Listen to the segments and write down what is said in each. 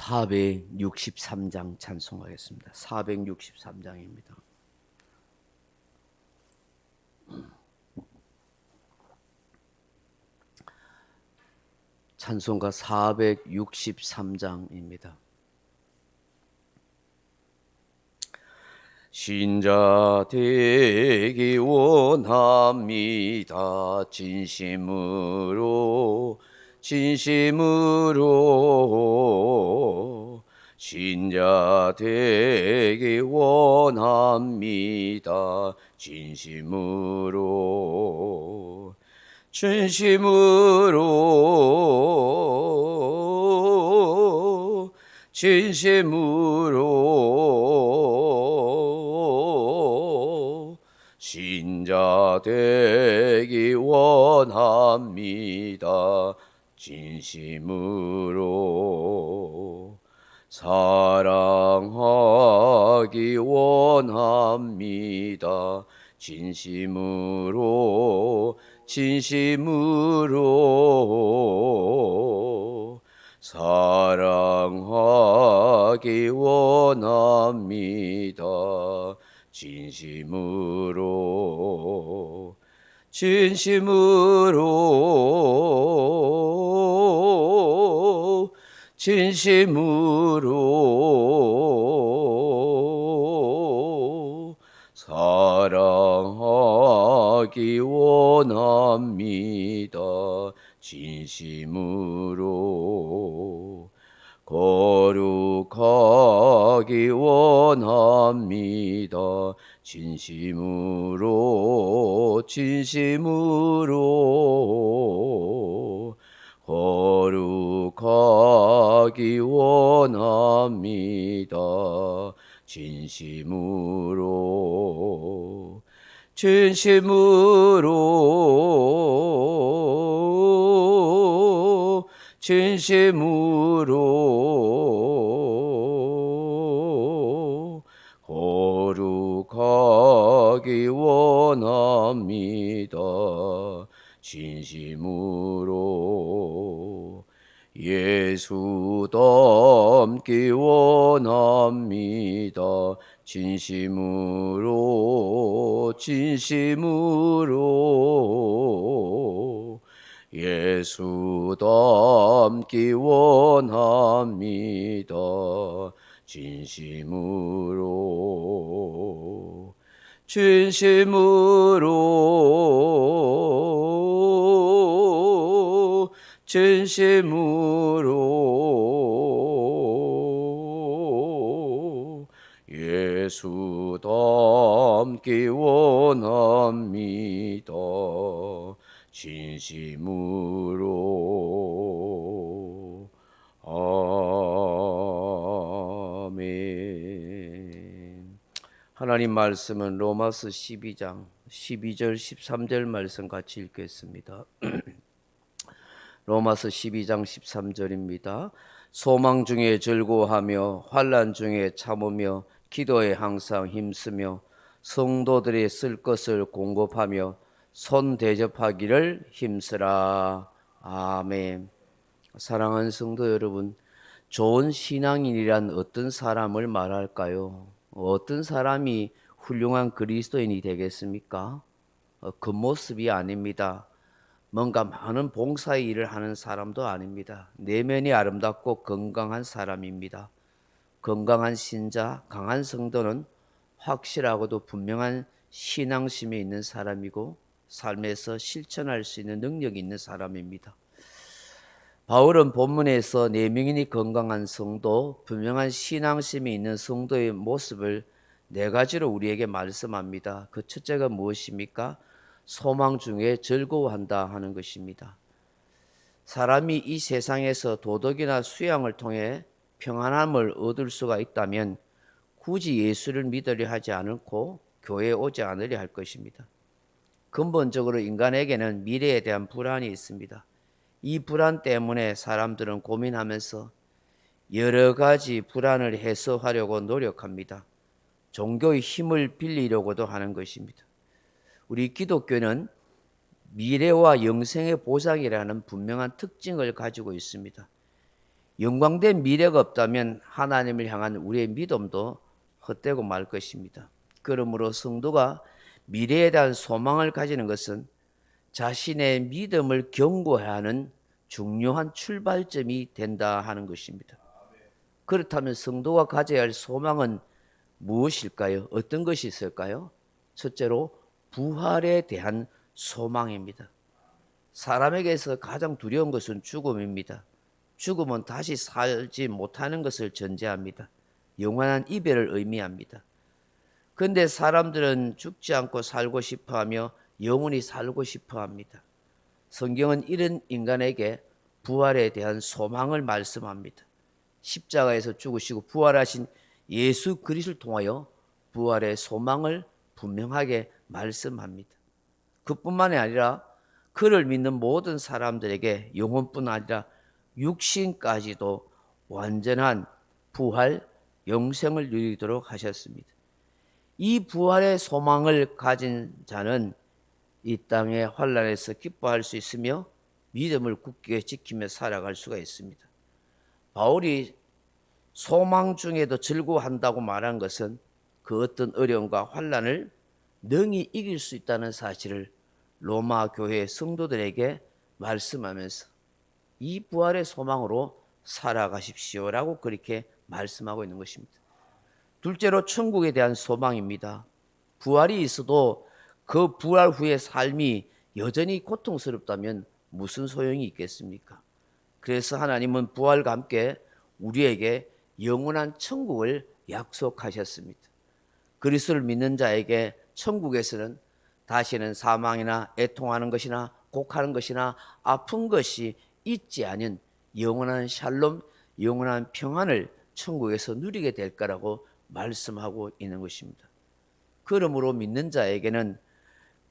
463장 찬송하겠습니다. 463장입니다. 찬송가 463장입니다. 신자 되기 원합니다. 진심으로 신자 되기 원합니다. 진심으로 신자 되기 원합니다. 진심으로 사랑하기 원합니다. 진심으로 사랑하기 원합니다. 진심으로 사랑하기 원합니다. 진심으로 거룩하기 원합니다. 진심으로 거룩하기 원합니다. 진심으로 거룩하기 원합니다. 진심으로 예수 닮기 원합니다. 진심으로 예수 닮기 원합니다. 진심으로 예수 닮기 원합니다. 진심으로 아멘. 하나님 말씀은 로마서 12장 12절 13절 말씀 같이 읽겠습니다. 로마서 12장 13절입니다. 소망 중에 즐거워하며 환난 중에 참으며 기도에 항상 힘쓰며 성도들이 쓸 것을 공급하며 손 대접하기를 힘쓰라. 아멘. 사랑하는 성도 여러분, 좋은 신앙인이란 어떤 사람을 말할까요? 어떤 사람이 훌륭한 그리스도인이 되겠습니까? 겉모습이 아닙니다. 뭔가 많은 봉사의 일을 하는 사람도 아닙니다. 내면이 아름답고 건강한 사람입니다. 건강한 신자, 강한 성도는 확실하고도 분명한 신앙심이 있는 사람이고 삶에서 실천할 수 있는 능력이 있는 사람입니다. 바울은 본문에서 네 명이니 건강한 성도, 분명한 신앙심이 있는 성도의 모습을 네 가지로 우리에게 말씀합니다. 그 첫째가 무엇입니까? 소망 중에 즐거워한다 하는 것입니다. 사람이 이 세상에서 도덕이나 수양을 통해 평안함을 얻을 수가 있다면 굳이 예수를 믿으려 하지 않고 교회에 오지 않으려 할 것입니다. 근본적으로 인간에게는 미래에 대한 불안이 있습니다. 이 불안 때문에 사람들은 고민하면서 여러 가지 불안을 해소하려고 노력합니다. 종교의 힘을 빌리려고도 하는 것입니다. 우리 기독교는 미래와 영생의 보장이라는 분명한 특징을 가지고 있습니다. 영광된 미래가 없다면 하나님을 향한 우리의 믿음도 헛되고 말 것입니다. 그러므로 성도가 미래에 대한 소망을 가지는 것은 자신의 믿음을 견고해야 하는 중요한 출발점이 된다 하는 것입니다. 그렇다면 성도가 가져야 할 소망은 무엇일까요? 어떤 것이 있을까요? 첫째로 부활에 대한 소망입니다. 사람에게서 가장 두려운 것은 죽음입니다. 죽음은 다시 살지 못하는 것을 전제합니다. 영원한 이별을 의미합니다. 그런데 사람들은 죽지 않고 살고 싶어하며 영원히 살고 싶어합니다. 성경은 이런 인간에게 부활에 대한 소망을 말씀합니다. 십자가에서 죽으시고 부활하신 예수 그리스도를 통하여 부활의 소망을 분명하게 말씀합니다. 그뿐만이 아니라 그를 믿는 모든 사람들에게 영혼뿐 아니라 육신까지도 완전한 부활, 영생을 누리도록 하셨습니다. 이 부활의 소망을 가진 자는 이 땅의 환난에서 기뻐할 수 있으며 믿음을 굳게 지키며 살아갈 수가 있습니다. 바울이 소망 중에도 즐거워한다고 말한 것은 그 어떤 어려움과 환난을 능히 이길 수 있다는 사실을 로마 교회 성도들에게 말씀하면서 이 부활의 소망으로 살아가십시오라고 그렇게 말씀하고 있는 것입니다. 둘째로 천국에 대한 소망입니다. 부활이 있어도 그 부활 후의 삶이 여전히 고통스럽다면 무슨 소용이 있겠습니까? 그래서 하나님은 부활과 함께 우리에게 영원한 천국을 약속하셨습니다. 그리스도를 믿는 자에게 천국에서는 다시는 사망이나 애통하는 것이나 곡하는 것이나 아픈 것이 있지 않은 영원한 샬롬, 영원한 평안을 천국에서 누리게 될 거라고 말씀하고 있는 것입니다. 그러므로 믿는 자에게는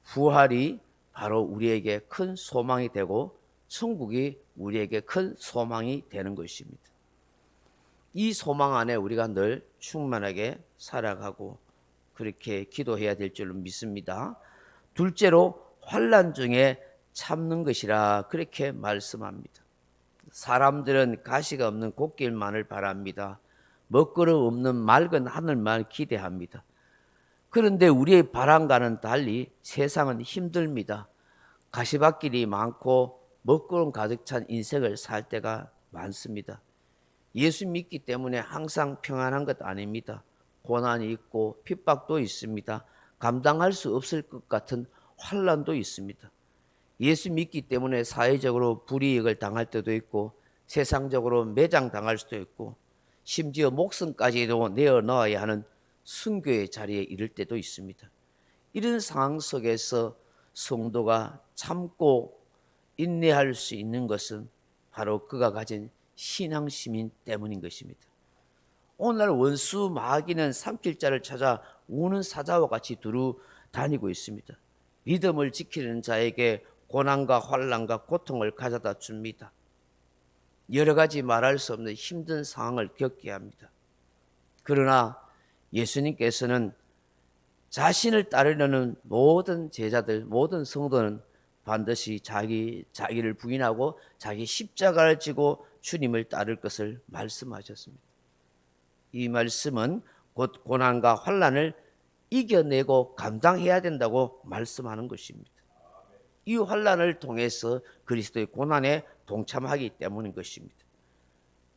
부활이 바로 우리에게 큰 소망이 되고 천국이 우리에게 큰 소망이 되는 것입니다. 이 소망 안에 우리가 늘 충만하게 살아가고 그렇게 기도해야 될 줄로 믿습니다. 둘째로 환난 중에 참는 것이라 그렇게 말씀합니다. 사람들은 가시가 없는 꽃길만을 바랍니다. 먹거름 없는 맑은 하늘만 기대합니다. 그런데 우리의 바람과는 달리 세상은 힘듭니다. 가시밭길이 많고 먹구름 가득 찬 인생을 살 때가 많습니다. 예수 믿기 때문에 항상 평안한 것 아닙니다. 고난이 있고 핍박도 있습니다. 감당할 수 없을 것 같은 환난도 있습니다. 예수 믿기 때문에 사회적으로 불이익을 당할 때도 있고 세상적으로 매장당할 수도 있고 심지어 목숨까지도 내어놓아야 하는 순교의 자리에 이를 때도 있습니다. 이런 상황 속에서 성도가 참고 인내할 수 있는 것은 바로 그가 가진 신앙심인 때문인 것입니다. 오늘 원수 마귀는 삼킬 자를 찾아 우는 사자와 같이 두루 다니고 있습니다. 믿음을 지키는 자에게 고난과 환난과 고통을 가져다 줍니다. 여러 가지 말할 수 없는 힘든 상황을 겪게 합니다. 그러나 예수님께서는 자신을 따르려는 모든 제자들, 모든 성도는 반드시 자기를 부인하고 자기 십자가를 지고 주님을 따를 것을 말씀하셨습니다. 이 말씀은 곧 고난과 환난을 이겨내고 감당해야 된다고 말씀하는 것입니다. 이 환난을 통해서 그리스도의 고난에 동참하기 때문인 것입니다.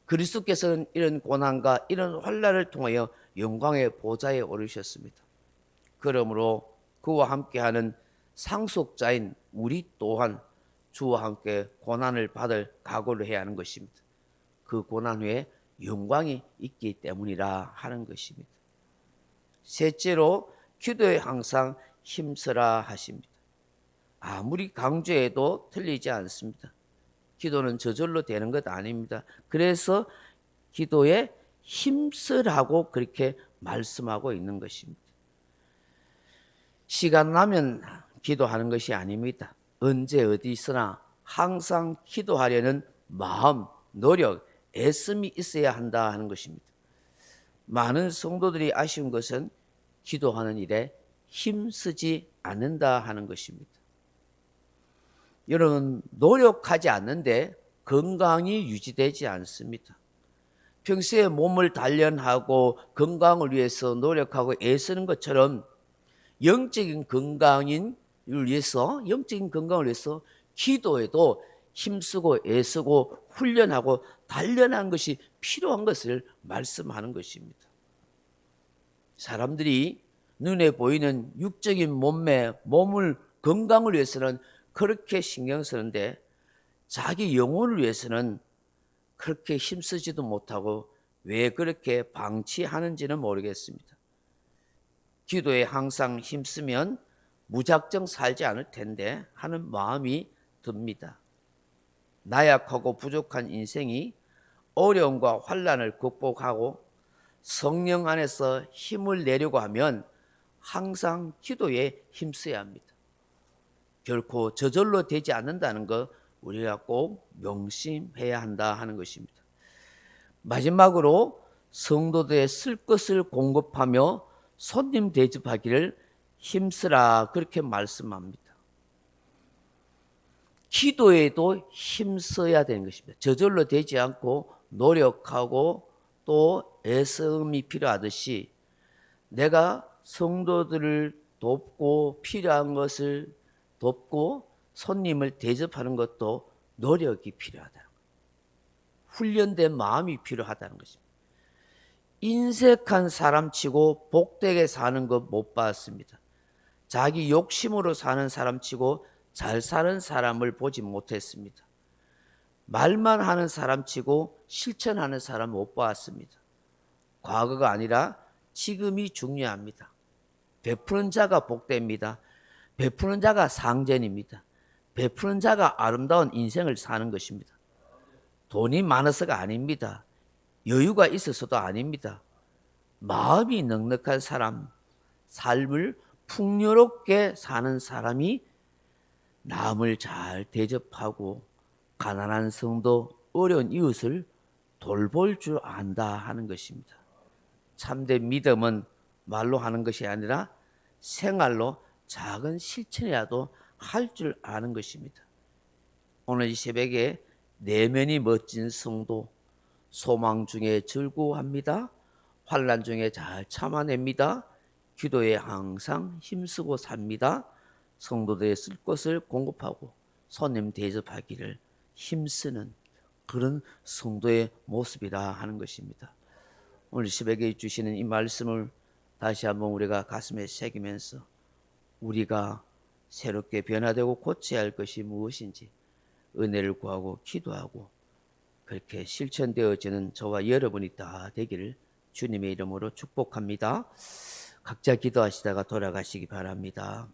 그리스도께서는 이런 고난과 이런 환난을 통하여 영광의 보좌에 오르셨습니다. 그러므로 그와 함께하는 상속자인 우리 또한 주와 함께 고난을 받을 각오를 해야 하는 것입니다. 그 고난 후에 영광이 있기 때문이라 하는 것입니다. 셋째로 기도에 항상 힘쓰라 하십니다. 아무리 강조해도 틀리지 않습니다. 기도는 저절로 되는 것 아닙니다. 그래서 기도에 힘쓰라고 그렇게 말씀하고 있는 것입니다. 시간 나면 기도하는 것이 아닙니다. 언제 어디서나 항상 기도하려는 마음, 노력, 애씀이 있어야 한다 하는 것입니다. 많은 성도들이 아쉬운 것은 기도하는 일에 힘쓰지 않는다 하는 것입니다. 여러분, 노력하지 않는데 건강이 유지되지 않습니다. 평소에 몸을 단련하고 건강을 위해서 노력하고 애쓰는 것처럼 영적인 건강을 위해서 기도에도 힘쓰고 애쓰고 훈련하고 단련하는 것이 필요한 것을 말씀하는 것입니다. 사람들이 눈에 보이는 육적인 몸을 건강을 위해서는 그렇게 신경 쓰는데 자기 영혼을 위해서는 그렇게 힘쓰지도 못하고 왜 그렇게 방치하는지는 모르겠습니다. 기도에 항상 힘쓰면 무작정 살지 않을 텐데 하는 마음이 듭니다. 나약하고 부족한 인생이 어려움과 환난을 극복하고 성령 안에서 힘을 내려고 하면 항상 기도에 힘써야 합니다. 결코 저절로 되지 않는다는 것 우리가 꼭 명심해야 한다 하는 것입니다. 마지막으로 성도들의 쓸 것을 공급하며 손님 대접하기를 힘쓰라 그렇게 말씀합니다. 기도에도 힘써야 되는 것입니다. 저절로 되지 않고 노력하고 또 애씀이 필요하듯이 내가 성도들을 돕고 필요한 것을 돕고 손님을 대접하는 것도 노력이 필요하다. 훈련된 마음이 필요하다는 것입니다. 인색한 사람치고 복되게 사는 것 못 봤습니다. 자기 욕심으로 사는 사람치고 잘 사는 사람을 보지 못했습니다. 말만 하는 사람치고 실천하는 사람 못 봤습니다. 과거가 아니라 지금이 중요합니다. 베푸는 자가 복됩니다. 베푸는 자가 상전입니다. 베푸는 자가 아름다운 인생을 사는 것입니다. 돈이 많아서가 아닙니다. 여유가 있어서도 아닙니다. 마음이 넉넉한 사람, 삶을 풍요롭게 사는 사람이 남을 잘 대접하고 가난한 성도, 어려운 이웃을 돌볼 줄 안다 하는 것입니다. 참된 믿음은 말로 하는 것이 아니라 생활로 작은 실천이라도 할 줄 아는 것입니다. 오늘 이 새벽에 내면이 멋진 성도, 소망 중에 즐거워합니다. 환난 중에 잘 참아냅니다. 기도에 항상 힘쓰고 삽니다. 성도들의 쓸 것을 공급하고 손님 대접하기를 힘쓰는 그런 성도의 모습이라 하는 것입니다. 오늘 새벽에 주시는 이 말씀을 다시 한번 우리가 가슴에 새기면서 우리가 새롭게 변화되고 고쳐야 할 것이 무엇인지 은혜를 구하고 기도하고 그렇게 실천되어지는 저와 여러분이 다 되기를 주님의 이름으로 축복합니다. 각자 기도하시다가 돌아가시기 바랍니다.